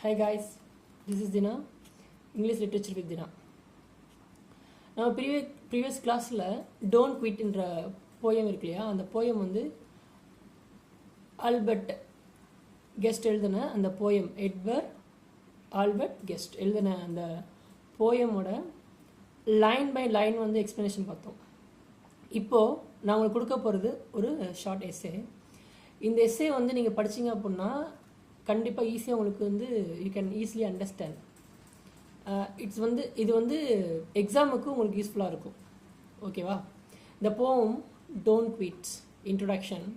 Hi guys, this is Dina, English Literature with Dina. நம்ம previous கிளாஸில் don't குவிட்ன்ற poem இருக்கு இல்லையா, அந்த போயம் வந்து ஆல்பர்ட் கெஸ்ட் எழுதின அந்த போயம், எட்வர்ட் ஆல்பர்ட் கெஸ்ட் எழுதின அந்த போயமோட லைன் பை லைன் வந்து எக்ஸ்ப்ளனேஷன் பார்த்தோம். இப்போது நான் உங்களுக்கு கொடுக்க போகிறது ஒரு ஷார்ட் எஸ்ஸே. இந்த எஸ்ஸே வந்து நீங்கள் படிச்சிங்க அப்படின்னா கண்டிப்பாக ஈஸியாக உங்களுக்கு வந்து யூ கேன் ஈஸிலி அண்டர்ஸ்டாண்ட். இது வந்து எக்ஸாமுக்கு உங்களுக்கு யூஸ்ஃபுல்லாக இருக்கும். ஓகேவா? த poem don't quit introduction.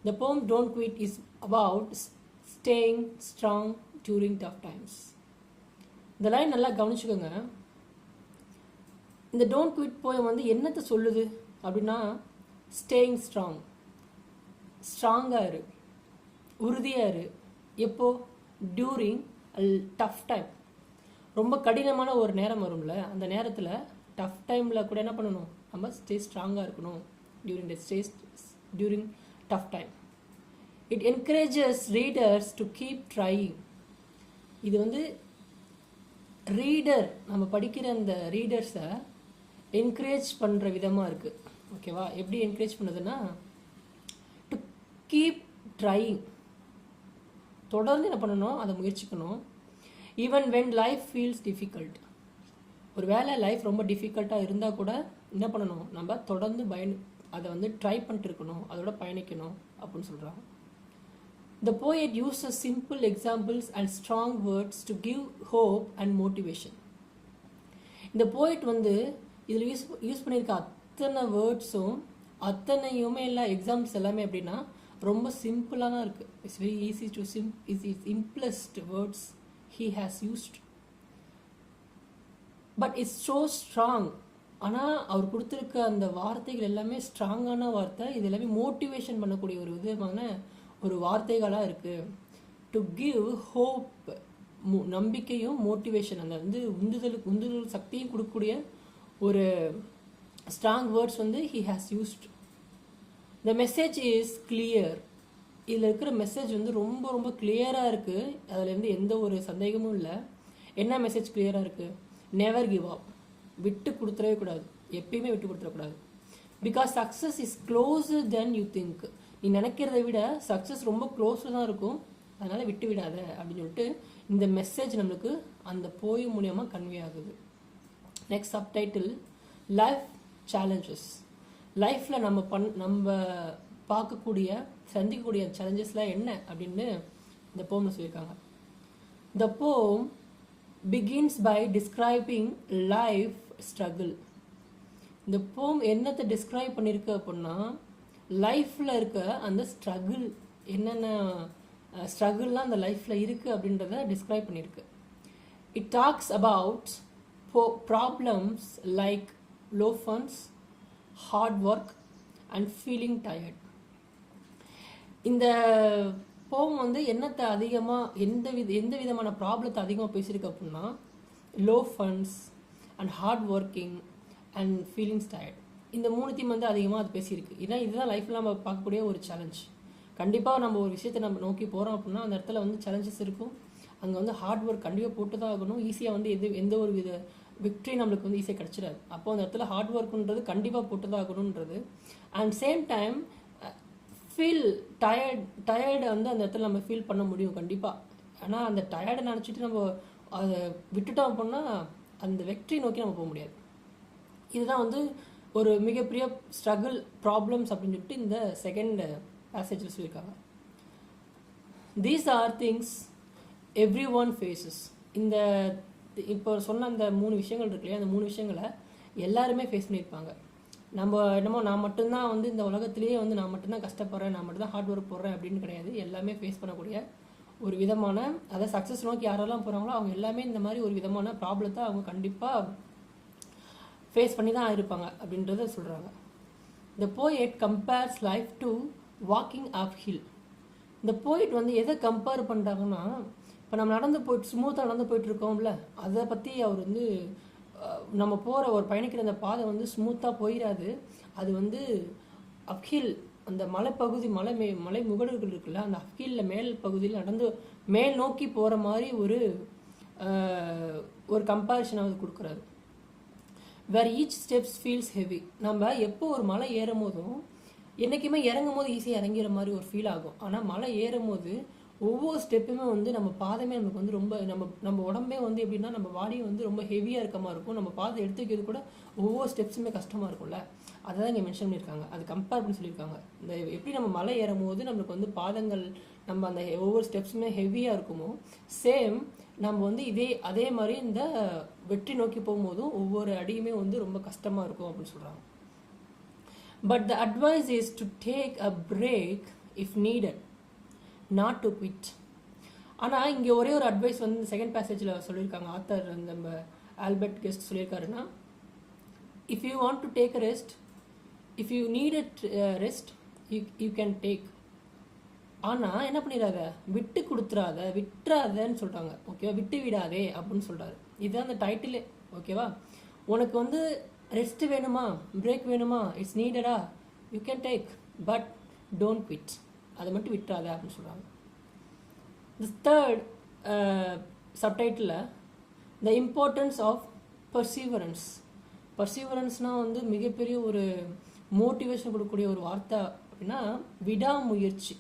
The poem don't quit is about staying strong during tough times. இந்த லைன் நல்லா கவனிச்சுக்கோங்க. இந்த டோன்ட் குவிட் போயம் வந்து என்னத்தை சொல்லுது அப்படின்னா, ஸ்டேயிங் ஸ்ட்ராங், ஸ்ட்ராங்காக இரு, உறுதியாக இரு. எப்போ? டியூரிங் டஃப் டைம், ரொம்ப கடினமான ஒரு நேரம் வரும்ல, அந்த நேரத்தில் டஃப் டைமில் கூட என்ன பண்ணணும், நம்ம ஸ்டே ஸ்ட்ராங்காக இருக்கணும். During tough time it encourages readers to keep trying. இது வந்து ரீடர், நம்ம படிக்கிற அந்த ரீடர்ஸை என்கரேஜ் பண்ணுற விதமாக இருக்குது. ஓகேவா? எப்படி என்கரேஜ் பண்ணுதுன்னா, டு கீப் ட்ரையிங், தொடர்ந்து என்ன பண்ணணும், அதை முயற்சிக்கணும். Even when life feels difficult, ஒரு வேளை லைஃப் ரொம்ப டிஃபிகல்ட்டாக இருந்தால் கூட என்ன பண்ணணும், நம்ம தொடர்ந்து அதை வந்து ட்ரை பண்ணிட்டு இருக்கணும், அதோட பயணிக்கணும் அப்படின்னு சொல்கிறாங்க. The poet uses simple examples and strong words to give hope and motivation. இந்த போய்ட் வந்து இதில் யூஸ் பண்ணியிருக்க அத்தனை வேர்ட்ஸும் அத்தனையுமே எல்லாம் எக்ஸாம்பிள்ஸ் எல்லாமே எப்படின்னா ரொம்ப சிம்பிளாக தான் இருக்குது. It's very easy to simplest words he has used, but it's so strong. ஆனால் அவர் கொடுத்துருக்க அந்த வார்த்தைகள் எல்லாமே ஸ்ட்ராங்கான வார்த்தை. இது எல்லாமே மோட்டிவேஷன் பண்ணக்கூடிய ஒரு விதமான ஒரு வார்த்தைகளாக இருக்குது. டு கிவ் ஹோப், நம்பிக்கையும் மோட்டிவேஷன், அந்த வந்து உந்துதல் சக்தியும் கொடுக்கக்கூடிய ஒரு ஸ்ட்ராங் வேர்ட்ஸ் வந்து he has used. The message is clear. இதில் இருக்கிற மெசேஜ் வந்து ரொம்ப ரொம்ப கிளியராக இருக்குது. அதுலேருந்து எந்த ஒரு சந்தேகமும் இல்லை. என்ன மெசேஜ் கிளியராக இருக்குது? நெவர் கிவ் அப், விட்டு கொடுத்துடவே கூடாது, எப்பயுமே விட்டு கொடுத்துடக்கூடாது. Because success is closer then you think. நீ நினைக்கிறத விட சக்ஸஸ் ரொம்ப க்ளோஸில் தான் இருக்கும், அதனால் விட்டு விடாத அப்படின்னு சொல்லிட்டு இந்த மெசேஜ் நம்மளுக்கு அந்த போய் மூலியமாக கன்வே ஆகுது. Next subtitle, life challenges. லைஃப்பில் நம்ம பார்க்கக்கூடிய சந்திக்கக்கூடிய சேலஞ்சஸ்லாம் என்ன அப்படின்னு இந்த போம்ல சொல்லியிருக்காங்க. The poem begins by describing life struggle. இந்த போம் என்னத்தை டிஸ்கிரைப் பண்ணியிருக்கு அப்படின்னா, லைஃப்பில் இருக்க அந்த ஸ்ட்ரகிள், என்னென்ன ஸ்ட்ரகிள்லாம் அந்த லைஃப்பில் இருக்குது அப்படின்றத டிஸ்கிரைப் பண்ணியிருக்கு. It talks about problems like low funds, hard work and feeling tired. இந்த போம் வந்து என்னத்தை அதிகமாக எந்த விதமான ப்ராப்ளத்தை அதிகமாக பேசியிருக்கு அப்படின்னா, low funds and hard working and feelings tired. இந்த மூணுத்தையும் வந்து அதிகமாக அது பேசியிருக்கு. இதுதான் லைஃப்பில் நம்ம பார்க்கக்கூடிய ஒரு சேலஞ்ச். கண்டிப்பாக நம்ம ஒரு விஷயத்தை நம்ம நோக்கி போகிறோம் அப்படின்னா அந்த இடத்துல வந்து சேலஞ்சஸ் இருக்கும். அங்கே வந்து ஹார்ட் ஒர்க் கண்டிப்பாக போட்டு தான் ஆகணும். ஈஸியாக வந்து எந்த ஒரு வித விக்ட்ரி நம்மளுக்கு வந்து ஈஸியாக கிடச்சிடாது. அப்போ அந்த இடத்துல ஹார்ட் ஒர்க்குன்றது கண்டிப்பாக போட்டு தான் ஆகணுன்றது. And same time feel tired வந்து அந்த இடத்துல நம்ம ஃபீல் பண்ண முடியும் கண்டிப்பாக. ஆனால் அந்த டயர்டை நினச்சிட்டு நம்ம அதை விட்டுட்டோம் அப்படின்னா அந்த வெற்றி நோக்கி நம்ம போக முடியாது. இதுதான் வந்து ஒரு மிகப்பெரிய ஸ்ட்ரகிள், ப்ராப்ளம்ஸ் அப்படின்னு சொல்லிட்டு இந்த செகண்ட் பேசேஜில் சொல்லியிருக்காங்க. These are things everyone faces. இந்த இப்போ சொன்ன அந்த 3 விஷயங்கள் இருக்கு இல்லையா, அந்த 3 விஷயங்களை எல்லாருமே ஃபேஸ் பண்ணியிருப்பாங்க. நம்ம என்னமோ நான் மட்டும்தான் வந்து இந்த உலகத்திலேயே வந்து நான் மட்டும்தான் கஷ்டப்படுறேன், நான் மட்டும்தான் ஹார்ட் ஒர்க் போடுறேன் அப்படின்னு கிடையாது. எல்லாமே ஃபேஸ் பண்ணக்கூடிய ஒரு விதமான, அதாவது சக்ஸஸ் நோக்கி யாரெல்லாம் போகிறாங்களோ அவங்க எல்லாமே இந்த மாதிரி ஒரு விதமான ப்ராப்ளத்தை அவங்க கண்டிப்பாக ஃபேஸ் பண்ணி தான் இருப்பாங்க அப்படின்றத சொல்கிறாங்க. The poet compares life to walking up hill. இந்த போயிட் வந்து எதை கம்பேர் பண்ணுறாங்கன்னா, இப்போ நம்ம ஸ்மூத்தாக நடந்து போயிட்டு இருக்கோம்ல, அதை பற்றி அவர் வந்து நம்ம பயணிக்கிற அந்த பாதை வந்து ஸ்மூத்தாக போயிடாது. அது வந்து அப்ஹில் அந்த மலைப்பகுதி மலை முகடுகள் இருக்குல்ல, அந்த கீழில் மேல் பகுதியில் நடந்து மேல் நோக்கி போகிற மாதிரி ஒரு கம்பேரிஷனாக கொடுக்குறாரு. வேர் ஈச் ஸ்டெப்ஸ் ஃபீல்ஸ் ஹெவி. நம்ம எப்போ ஒரு மலை ஏறும் போதும் என்றைக்குமே இறங்கும் போது ஈஸியாக இறங்கிற மாதிரி ஒரு ஃபீல் ஆகும். ஆனால் மலை ஏறும் போது ஒவ்வொரு ஸ்டெப்புமே நம்ம பாதமே நமக்கு ரொம்ப நம்ம உடம்பே எப்படின்னா நம்ம பாடி ரொம்ப ஹெவியாக இருக்க மாதிரி இருக்கும். நம்ம பாதை எடுத்து வைக்கிறது கூட ஒவ்வொரு ஸ்டெப்ஸுமே கஷ்டமாக இருக்கும்ல, அதை தான் இங்கே மென்ஷன் பண்ணியிருக்காங்க. அது கம்பேர் பண்ணி சொல்லியிருக்காங்க. இந்த எப்படி நம்ம மலை ஏறும் போது நம்மளுக்கு பாதங்கள் நம்ம அந்த ஒவ்வொரு ஸ்டெப்ஸுமே ஹெவியாக இருக்குமோ, சேம் நம்ம அதே மாதிரி இந்த வெற்றி நோக்கி போகும்போதும் ஒவ்வொரு அடியுமே ரொம்ப கஷ்டமாக இருக்கும் அப்படின்னு சொல்கிறாங்க. But the advice is to take a break if needed, not to quit. ஆனால் இங்கே ஒரே ஒரு அட்வைஸ் செகண்ட் பேசேஜில் சொல்லியிருக்காங்க. ஆத்தர் நம்ம ஆல்பர்ட் கெஸ்ட் சொல்லியிருக்காருன்னா, if you want to take a rest, if you need a rest, you can take. ஆனால் என்ன பண்ணிடாத, விட்டுறாதன்னு சொல்கிறாங்க. ஓகேவா, விட்டு விடாதே அப்படின்னு சொல்கிறாரு. இதுதான் அந்த டைட்டிலே. ஓகேவா, உனக்கு ரெஸ்ட் வேணுமா, பிரேக் வேணுமா, இட்ஸ் நீடடா, you can take, but don't quit, அதை மட்டும் விட்டுறாத அப்படின்னு சொல்கிறாங்க. The third subtitle the importance of perseverance. பர்சீவரன்ஸ்னால் மிகப்பெரிய ஒரு மோட்டிவேஷன் கொடுக்கக்கூடிய ஒரு வார்த்தை அப்படின்னா விடாமுயற்சி.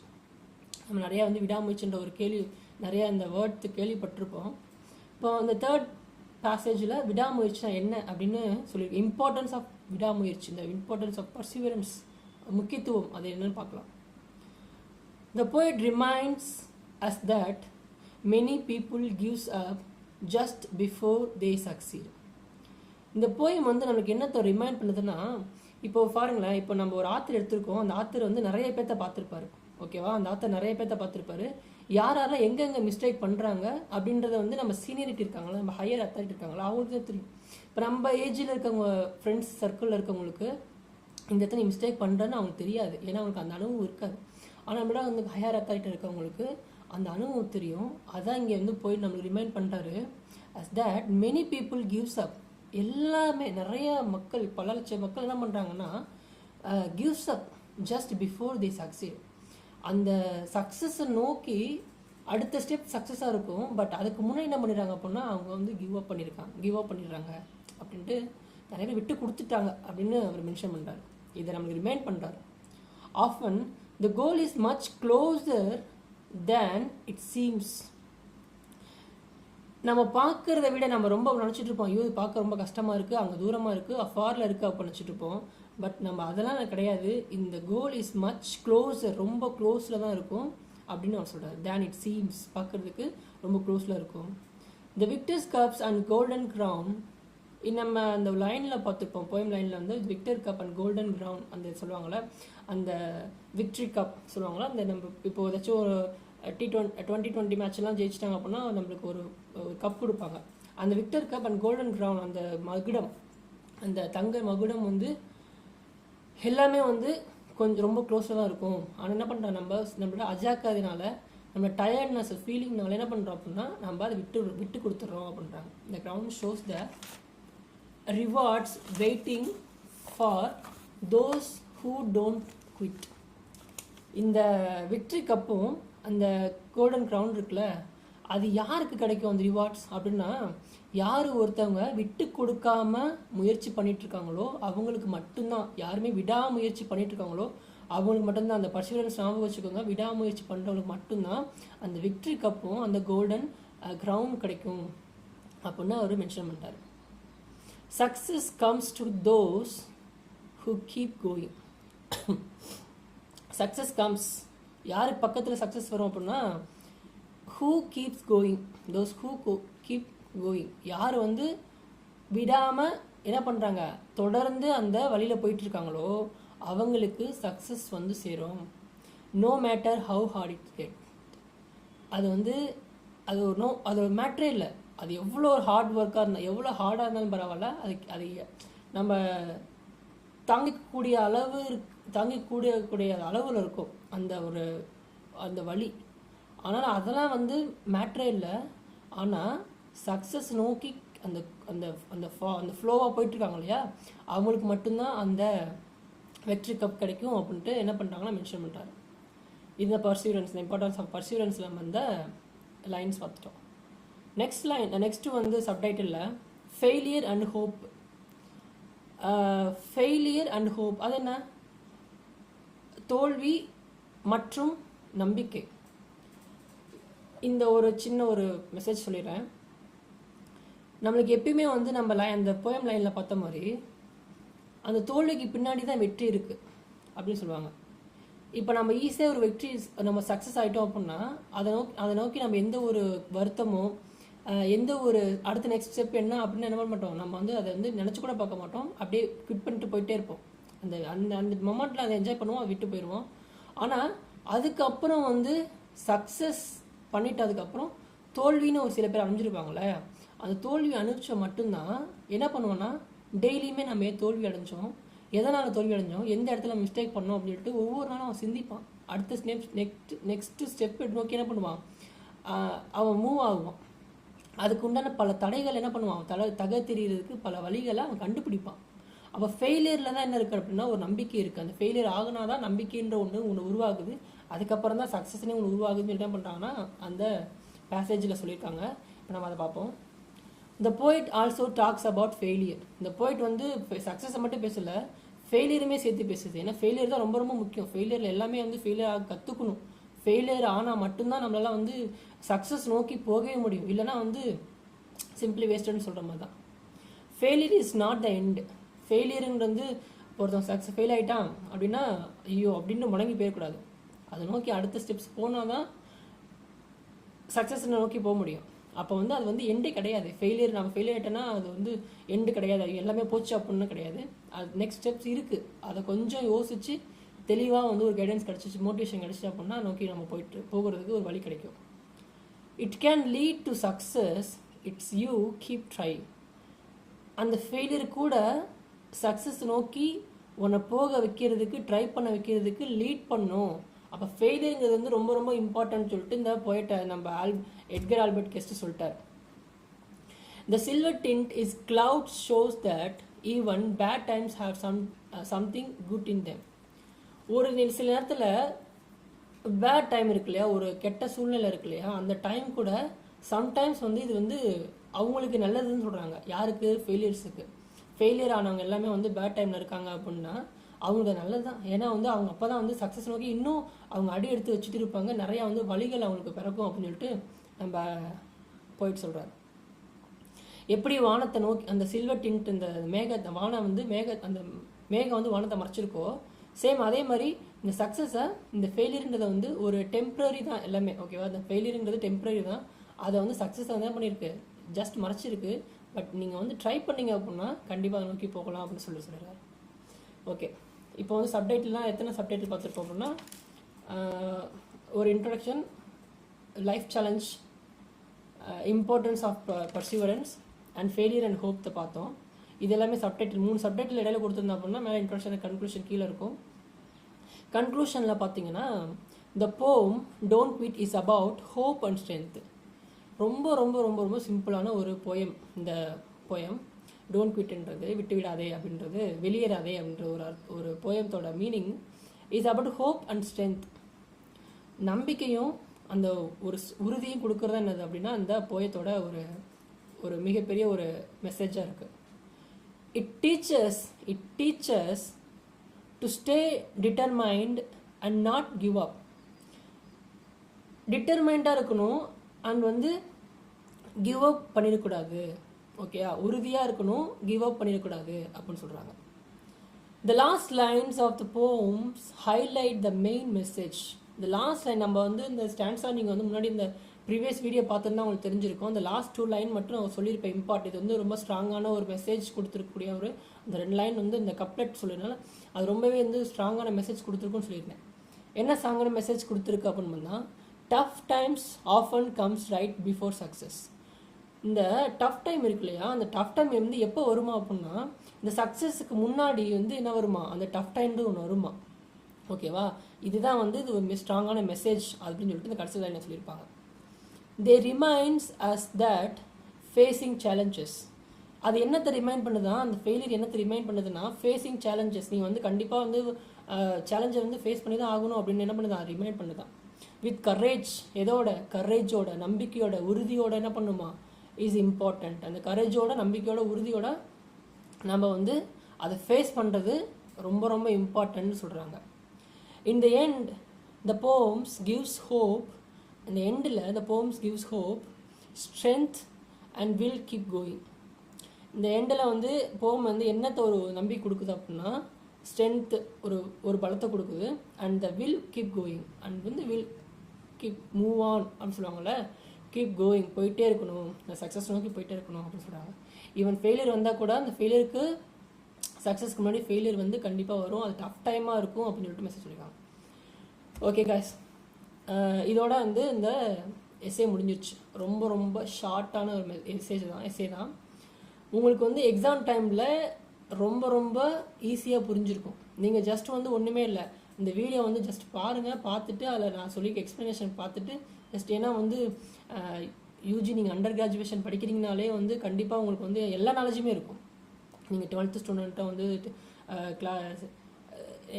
நம்ம நிறையா விடாமுயற்சின்ற ஒரு நிறையா இந்த வேர்ட் கேள்விப்பட்டிருப்போம். இப்போ அந்த தேர்ட் பேசேஜில் விடாமுயற்சினா என்ன அப்படின்னு சொல்லியிருக்கு. இம்பார்ட்டன்ஸ் ஆஃப் விடாமுயற்சி, இந்த இம்பார்ட்டன்ஸ் ஆஃப் பர்சீவரன்ஸ், முக்கியத்துவம் அது என்னன்னு பார்க்கலாம். The poet reminds us that many people gives up just before they succeed. இந்த போயம் நமக்கு என்னத்தை ரிமைண்ட் பண்ணுதுன்னா, இப்போ பாருங்களேன், இப்போ நம்ம ஒரு ஆத்தர் எடுத்திருக்கோம். அந்த ஆத்தர் நிறைய பேர்த்த பார்த்துருப்பாரு. ஓகேவா, அந்த ஆத்தர் நிறைய பேர்த்த பார்த்துருப்பாரு. யாரெல்லாம் எங்கெங்கே மிஸ்டேக் பண்ணுறாங்க அப்படின்றத நம்ம சீனியரிட்டி இருக்காங்களா, நம்ம ஹையர் அத்தாரிட்டி இருக்காங்களா, அவங்களுக்கு தான் தெரியும். இப்போ நம்ம ஏஜில் இருக்கவங்க ஃப்ரெண்ட்ஸ் சர்க்கிளில் இருக்கவங்களுக்கு இந்த இடத்துல நீ மிஸ்டேக் பண்ணுறேன்னு அவங்களுக்கு தெரியாது, ஏன்னா அவங்களுக்கு அந்த அனுபவம் இருக்காது. ஆனால் நம்மளோட ஹையர் அத்தாரிட்டி இருக்கவங்களுக்கு அந்த அனுபவம் தெரியும். அதான் இங்கே போய் நம்மளுக்கு ரிமைண்ட் பண்ணுறாரு. As that many people gives up. எல்லாமே நிறைய மக்கள், பல லட்சம் மக்கள் என்ன பண்ணுறாங்கன்னா gives up just before the succeed. அந்த சக்ஸஸை நோக்கி அடுத்த ஸ்டெப் சக்ஸஸாக இருக்கும், பட் அதுக்கு முன்னாடி என்ன பண்ணிடுறாங்க அப்படின்னா அவங்க கிவ் அப் பண்ணிடுறாங்க அப்படின்ட்டு நிறைய பேர் விட்டு கொடுத்துட்டாங்க அப்படின்னு அவர் மென்ஷன் பண்ணுறாரு. இதை நம்மளுக்கு ரிமைண்ட் பண்ணுறாரு. Often the goal is much closer than it seems. நம்ம பார்க்கறத விட நம்ம ரொம்ப நினச்சிட்டு இருப்போம், ஐயோ இது பார்க்க ரொம்ப கஷ்டமாக இருக்குது, அங்கே தூரமாக இருக்குது, அஃபாரில் இருக்குது அப்படின்னு நினச்சிட்டு இருப்போம். பட் நம்ம அதெல்லாம் கிடையாது. இந்த கோல் இஸ் மச் க்ளோஸர், ரொம்ப க்ளோஸில் தான் இருக்கும் அப்படின்னு அவர் சொல்கிறார். தேன் இட் சீம்ஸ், பார்க்குறதுக்கு ரொம்ப க்ளோஸில் இருக்கும். The victors cups and golden crown. நம்ம அந்த லைனில் பார்த்துருப்போம், போயம் லைனில் victor cup and golden crown அந்த சொல்லுவாங்களே, அந்த விக்ட்ரி கப் சொல்லுவாங்களா, அந்த நம்ம இப்போ ஏதாச்சும் ஒரு T20 மேட்ச்லாம் ஜெயிச்சிட்டாங்க அப்படின்னா நம்மளுக்கு ஒரு கப் கொடுப்பாங்க. அந்த Victor cup and golden crown, அந்த மகுடம், அந்த தங்க மகுடம் எல்லாமே கொஞ்சம் ரொம்ப க்ளோஸாக தான் இருக்கும். ஆனால் என்ன பண்ணுறோம், நம்மளோட அஜாக்காதினால, நம்ம டயர்ட்னஸ் ஃபீலிங்னால என்ன பண்ணுறோம் அப்படின்னா நம்ம அதை விட்டு கொடுத்துட்றோம் அப்படின்றாங்க. இந்த ground shows the rewards waiting for those who don't quit. இந்த விக்ட்ரி கப்பும் அந்த கோல்டன் கிரவுன் இருக்குல்ல, அது யாருக்கு கிடைக்கும் அந்த ரிவார்ட்ஸ் அப்படின்னா, யார் ஒருத்தவங்க விட்டு கொடுக்காம முயற்சி பண்ணிட்டு இருக்காங்களோ அவங்களுக்கு மட்டும்தான். யாருமே விடாமுயற்சி பண்ணிட்டு இருக்காங்களோ அவங்களுக்கு மட்டும்தான். அந்த பர்சிவரன்ஸ் ஞாபகம் வச்சுக்கோங்க. விடாமுயற்சி பண்ணுறவங்களுக்கு மட்டும்தான் அந்த விக்ட்ரி கப்பும் அந்த கோல்டன் கிரவுன் கிடைக்கும் அப்படின்னு அவர் மென்ஷன் பண்ணிட்டார். Success comes to those who keep going. Success comes, யார் பக்கத்தில் சக்ஸஸ் வரும் அப்படின்னா who keeps going, those who keep going. யார் விடாமல் என்ன பண்ணுறாங்க, தொடர்ந்து அந்த வழியில் போயிட்டுருக்காங்களோ அவங்களுக்கு சக்ஸஸ் சேரும். No matter how hard it get. அது அது ஒரு மேட்டரே இல்லை. அது எவ்வளோ ஹார்ட் ஒர்க்காக இருந்தால், எவ்வளோ ஹார்டாக இருந்தாலும் பரவாயில்ல, அது நம்ம தாங்கிக்கூடிய அளவில் இருக்கும் அந்த வழி. ஆனால் அதெல்லாம் மேட்டரே இல்லை. ஆனால் சக்ஸஸ் நோக்கி அந்த அந்த அந்த ஃப்ளோவாக போயிட்டுருக்காங்க இல்லையா, அவங்களுக்கு மட்டும்தான் அந்த வெற்றி கப் கிடைக்கும் அப்படின்ட்டு என்ன பண்ணுறாங்கன்னா மென்ஷன் பண்ணுறாரு. இந்த பர்சியூரன்ஸ், இந்த இம்பார்ட்டன்ஸ் ஆஃப் பர்சியூரன்ஸில் வந்த லைன்ஸ் பார்த்துட்டோம். நெக்ஸ்ட்டு வந்து சப்டைட்டிலில் failure and hope. Failure and hope அது என்ன? தோல்வி மற்றும் நம்பிக்கை. இந்த ஒரு சின்ன ஒரு மெசேஜ் சொல்லிடுறேன். நம்மளுக்கு எப்பயுமே வந்து நம்ம அந்த போயம் லைனில் பார்த்த மாதிரி அந்த தோல்விக்கு பின்னாடி தான் வெற்றி இருக்குது அப்படின்னு சொல்லுவாங்க. இப்போ நம்ம ஈஸியாக ஒரு வெற்றி நம்ம சக்ஸஸ் ஆகிட்டோம் அப்படின்னா அதை நோக்கி நம்ம எந்த ஒரு வருத்தமோ எந்த ஒரு அடுத்த நெக்ஸ்ட் ஸ்டெப் என்ன அப்படின்னு என்ன பண்ண மாட்டோம், நம்ம வந்து அதை வந்து நினச்சி கூட பார்க்க மாட்டோம், அப்படியே குவிட் பண்ணிட்டு போயிட்டே இருப்போம். அந்த அந்த அந்த மொமெண்ட்டில் அதை என்ஜாய் பண்ணுவோம், அதை விட்டு போயிடுவோம். ஆனால் அதுக்கப்புறம் வந்து சக்ஸஸ் பண்ணிட்டு அதுக்கப்புறம் தோல்வின்னு ஒரு சில பேர் அணிஞ்சிருப்பாங்களே, அந்த தோல்வி அனுப்பிச்ச மட்டும்தான் என்ன பண்ணுவோன்னா டெய்லியுமே நம்ம தோல்வி அடைஞ்சோம், எதனால் தோல்வி அடைஞ்சோம், எந்த இடத்துல மிஸ்டேக் பண்ணோம் அப்படின்னு சொல்லிட்டு ஒவ்வொரு நாளும் அவன் சிந்திப்பான். அடுத்த நெக்ஸ்ட்டு ஸ்டெப் நோக்கி என்ன பண்ணுவான், அவன் மூவ் ஆகுவான். அதுக்கு உண்டான பல தடைகள் என்ன பண்ணுவான், தகை தெரியறதுக்கு பல வழிகளை அவன் கண்டுபிடிப்பான். அப்போ ஃபெயிலியரில் தான் என்ன இருக்குது அப்படின்னா ஒரு நம்பிக்கை இருக்குது. அந்த ஃபெயிலியர் ஆகுனா தான் நம்பிக்கைன்ற ஒன்று உருவாகுது. அதுக்கப்புறம் தான் சக்ஸஸ்னே ஒன்று உருவாகுதுன்னு என்ன பண்ணுறாங்கன்னா அந்த பேசேஜில் சொல்லியிருக்காங்க. இப்போ நம்ம அதை பார்ப்போம். The poet also talks about failure. இந்த போய்ட் வந்து சக்ஸஸை மட்டும் பேசல, ஃபெயிலியருமே சேர்த்து பேசுது. ஏன்னா ஃபெயிலியர் தான் ரொம்ப ரொம்ப முக்கியம். ஃபெயிலியரில் எல்லாமே வந்து ஃபெயிலியர் ஆக கற்றுக்கணும். ஃபெயிலியர் ஆனால் மட்டும்தான் நம்மளால வந்து சக்ஸஸ் நோக்கி போகவே முடியும். இல்லைனா வந்து சிம்பிளி வேஸ்டட்னு சொல்கிற மாதிரி தான். Failure is not the end. ஃபெயிலியருங்கிறது வந்து ஒருத்தன் சக்ஸஸ் ஃபெயில் ஆகிட்டான் அப்படின்னா ஐயோ அப்படின்னு முடங்கி போயிடக்கூடாது. அதை நோக்கி அடுத்த ஸ்டெப்ஸ் போனால் தான் சக்ஸஸ் நோக்கி போக முடியும். அப்போ வந்து அது வந்து எண்டே கிடையாது. நம்ம ஃபெயிலியர் ஆகிட்டோன்னா அது வந்து எண்டு கிடையாது, அது எல்லாமே போச்சு அப்படின்னு கிடையாது. அது நெக்ஸ்ட் ஸ்டெப்ஸ் இருக்குது. அதை கொஞ்சம் யோசித்து தெளிவாக வந்து ஒரு கைடன்ஸ் கிடச்சிச்சு, மோட்டிவேஷன் கிடச்சிச்சு அப்படின்னா நோக்கி நம்ம போகிறதுக்கு ஒரு வழி கிடைக்கும். It can lead to success, it's you keep try. அந்த ஃபெயிலியர் கூட சக்ஸஸ் நோக்கி உன்னை போக வைக்கிறதுக்கு, ட்ரை பண்ண வைக்கிறதுக்கு லீட் பண்ணும். அப்போ ஃபெயிலியருங்கிறது வந்து ரொம்ப ரொம்ப இம்பார்ட்டன்ட் சொல்லிட்டு இந்த போய்ட்ட நம்ம எட்கர் ஆல்பர்ட் கெஸ்ட் சொல்லிட்டார். The silver tint is clouds shows that even bad times have something good in them. ஒரு சில நேரத்தில் பேட் டைம் இருக்கு இல்லையா, ஒரு கெட்ட சூழ்நிலை இருக்கு இல்லையா, அந்த டைம் கூட சம்டைம்ஸ் வந்து இது வந்து அவங்களுக்கு நல்லதுன்னு சொல்கிறாங்க. யாருக்கு? ஃபெயிலியர்ஸுக்கு. ஃபெயிலியர் ஆனவங்க எல்லாமே வந்து பேட் டைமில் இருக்காங்க அப்படின்னா அவங்களுக்கு நல்லது தான். ஏன்னா வந்து அவங்க அப்போ தான் வந்து சக்ஸஸ் நோக்கி இன்னும் அவங்க அடி எடுத்து வச்சுட்டு இருப்பாங்க, நிறையா வந்து வழிகள் அவங்களுக்கு பிறக்கும் அப்படின்னு சொல்லிட்டு நம்ம போயிட்டு சொல்கிறார். எப்படி வானத்தை நோக்கி அந்த சில்வர் டிண்ட் இந்த வானம் வந்து அந்த மேகம் வந்து வானத்தை மறைச்சிருக்கோ, சேம் அதே மாதிரி இந்த சக்ஸஸை இந்த ஃபெயிலியருன்றதை வந்து ஒரு டெம்ப்ரரி தான் எல்லாமே. ஓகேவா? அந்த ஃபெயிலியருங்கிறது டெம்ப்ரரி தான். அதை வந்து சக்ஸஸை வந்து என்ன பண்ணியிருக்கு, ஜஸ்ட் மறைச்சிருக்கு. பட் நீங்கள் வந்து ட்ரை பண்ணிங்க அப்படின்னா கண்டிப்பாக அதை நோக்கி போகலாம் அப்படின்னு சொல்கிறார். ஓகே, இப்போ வந்து சப்டைட்டில்லாம் எத்தனை சப்டைட்டில் பார்த்துருப்போம் அப்படின்னா ஒரு introduction, life challenge, importance of perseverance and failure and hope பார்த்தோம். இது எல்லாமே சப்டைட்டில் 3 சப்டைட்டில் இடையில கொடுத்துருந்தோம் அப்படின்னா மேலே இன்ட்ரடக்ஷன் கன்க்ளூஷன் கீழே இருக்கும். கன்க்ளூஷனில் பார்த்தீங்கன்னா த poem don't quit is about hope and strength. ரொம்ப ரொம்ப ரொம்ப ரொம்ப சிம்பிளான ஒரு போயம். இந்த போயம் டோன்ட் குவிட்ன்றது விட்டு விடாதே அப்படின்றது, வெளியேறாதே அப்படின்ற ஒரு போயத்தோட meaning is about hope and strength. நம்பிக்கையும் அந்த ஒரு உறுதியும் கொடுக்குறதா என்னது அப்படின்னா அந்த போயத்தோட ஒரு மிகப்பெரிய ஒரு மெசேஜாக இருக்குது. It teaches to stay determined and not give up. டிட்டர்மைண்டாக இருக்கணும் அண்ட் வந்து கிவ் அப் பண்ணிடக்கூடாது. ஓகேயா? உறுதியாக இருக்கணும், கிவ் அப் பண்ணிடக்கூடாது அப்படின்னு சொல்கிறாங்க. The last lines of the poems highlight the main message. இந்த லாஸ்ட் லைன் நம்ம வந்து இந்த ஸ்டான்ஸாக நீங்கள் வந்து முன்னாடி இந்த ப்ரீவியஸ் வீடியோ பார்த்துருந்தா உங்களுக்கு தெரிஞ்சிருக்கும். அந்த லாஸ்ட் 2 லைன் மட்டும் நான் சொல்லியிருப்பேன் இம்பார்ட். இது வந்து ரொம்ப ஸ்ட்ராங்கான ஒரு மெசேஜ் கொடுத்துருக்கக்கூடிய அந்த 2 லைன் வந்து இந்த கப்லெட் சொல்லியிருந்தால அது ரொம்பவே வந்து ஸ்ட்ராங்கான மெசேஜ் கொடுத்துருக்குன்னு சொல்லியிருந்தேன். என்ன ஸ்ட்ராங்கான மெசேஜ் கொடுத்துருக்கு அப்படின்னு பார்த்தா, tough times often comes right before success. இந்த டஃப் டைம் இருக்கு இல்லையா, அந்த டஃப் டைம் வந்து எப்போ வருமா அப்படின்னா இந்த சக்ஸஸுக்கு முன்னாடி வந்து என்ன வருமா, அந்த டஃப் டைம்னு ஒன்று வருமா. ஓகேவா? இதுதான் வந்து இது ஒரு ஸ்ட்ராங்கான மெசேஜ் அப்படின்னு சொல்லிட்டு இந்த கடைசி லைனை சொல்லியிருப்பாங்க. They reminds us that facing challenges. அது என்னத்தை ரிமைண்ட் பண்ணுதா, அந்த ஃபெயிலியர் என்னத்தை ரிமைண்ட் பண்ணுதுன்னா ஃபேஸிங் சேலஞ்சஸ். நீங்கள் வந்து கண்டிப்பாக வந்து சேலஞ்சை வந்து ஃபேஸ் பண்ணி தான் ஆகணும் அப்படின்னு என்ன பண்ணுதான் ரிமைண்ட் பண்ணுதான். வித் கரேஜ், எதோட கரேஜோட, நம்பிக்கையோட, உறுதியோட என்ன பண்ணுமா இஸ் இம்பார்ட்டண்ட். அந்த கரேஜோட, நம்பிக்கையோட, உறுதியோட நம்ம வந்து அதை ஃபேஸ் பண்ணுறது ரொம்ப ரொம்ப இம்பார்ட்டன்ட்னு சொல்கிறாங்க. In the end the poems gives hope. இந்த எண்டில் the poems gives hope, strength and will keep going. இந்த எண்டில் வந்து போம் வந்து என்னத்தை ஒரு நம்பிக்கை கொடுக்குது அப்படின்னா ஸ்ட்ரென்த், ஒரு பலத்தை கொடுக்குது. And the will keep going, and வந்து வில் கீப் மூவ் ஆன் அப்படின்னு சொல்லுவாங்கள்ல, கீப் கோயிங், போயிட்டே இருக்கணும், சக்ஸஸ் நோக்கி போயிட்டே இருக்கணும் அப்படின்னு சொல்கிறாங்க. ஈவன் ஃபெயிலியர் வந்தால் கூட அந்த ஃபெயிலியருக்கு சக்ஸஸ்க்கு முன்னாடி ஃபெயிலியர் வந்து கண்டிப்பாக வரும், அது டஃப் டைமாக இருக்கும் அப்படின்னு சொல்லிட்டு மெசேஜ் சொல்லியிருக்காங்க. ஓகே காய்ஸ், இதோட வந்து இந்த எஸ்ஏ முடிஞ்சிருச்சு. ரொம்ப ரொம்ப ஷார்ட்டான ஒரு எஸ்ஏ தான். உங்களுக்கு வந்து எக்ஸாம் டைமில் ரொம்ப ரொம்ப ஈஸியாக புரிஞ்சிருக்கும். நீங்கள் ஜஸ்ட் வந்து ஒன்றுமே இல்லை, இந்த வீடியோ வந்து ஜஸ்ட் பாருங்கள், பார்த்துட்டு அதில் நான் சொல்லி எக்ஸ்ப்ளனேஷன் பார்த்துட்டு ஜஸ்ட், ஏன்னா வந்து யூஜி நீங்கள் அண்டர் கிராஜுவேஷன் படிக்கிறீங்கனாலே வந்து கண்டிப்பாக உங்களுக்கு வந்து எல்லா நாலேஜுமே இருக்கும். நீங்கள் 12th ஸ்டூடெண்ட்டாக வந்து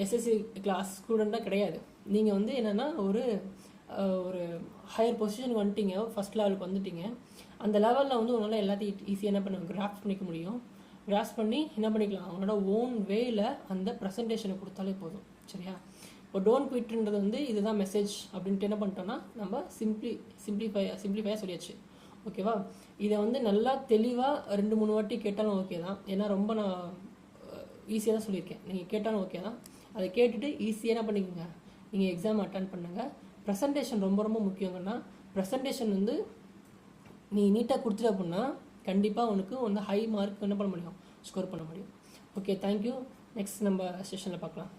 எஸ்எஸ்சி கிளாஸ் ஸ்டூடெண்ட்டாக கிடையாது. நீங்கள் வந்து என்னென்னா ஒரு ஹையர் பொசிஷனுக்கு வந்துட்டீங்க, ஃபஸ்ட் லெவலுக்கு வந்துட்டீங்க. அந்த லெவலில் வந்து உங்களால் எல்லாத்தையும் ஈஸியாக என்ன பண்ண கிராஃப்ட் பண்ணிக்க முடியும். கிராஃப்ட் பண்ணி என்ன பண்ணிக்கலாம், அவங்களோட ஓன் வேயில் அந்த ப்ரெசன்டேஷனை கொடுத்தாலே போதும். சரியா? இப்போ டோன்ட் குவிட்ன்றது வந்து இதுதான் மெசேஜ் அப்படின்ட்டு என்ன பண்ணிட்டோன்னா நம்ம சிம்பிளிஃபையாக சொல்லியாச்சு. ஓகேவா? இதை வந்து நல்லா தெளிவாக 2-3 வாட்டி கேட்டாலும் ஓகே தான். ஏன்னா ரொம்ப நான் ஈஸியாக தான் சொல்லியிருக்கேன், நீங்கள் கேட்டாலும் ஓகே தான். அதை கேட்டுட்டு ஈஸியாக என்ன பண்ணிக்கோங்க, நீங்கள் எக்ஸாம் அட்டன் பண்ணுங்கள். ப்ரெசன்டேஷன் ரொம்ப ரொம்ப முக்கியங்கன்னா, ப்ரெசன்டேஷன் வந்து நீ நீட்டாக கொடுத்துட்ட அப்படின்னா கண்டிப்பாக உனக்கு வந்து ஹை மார்க் என்ன பண்ண முடியும், ஸ்கோர் பண்ண முடியும். Okay, thank you. நெக்ஸ்ட் நம்ம செஷனில் பார்க்கலாம்.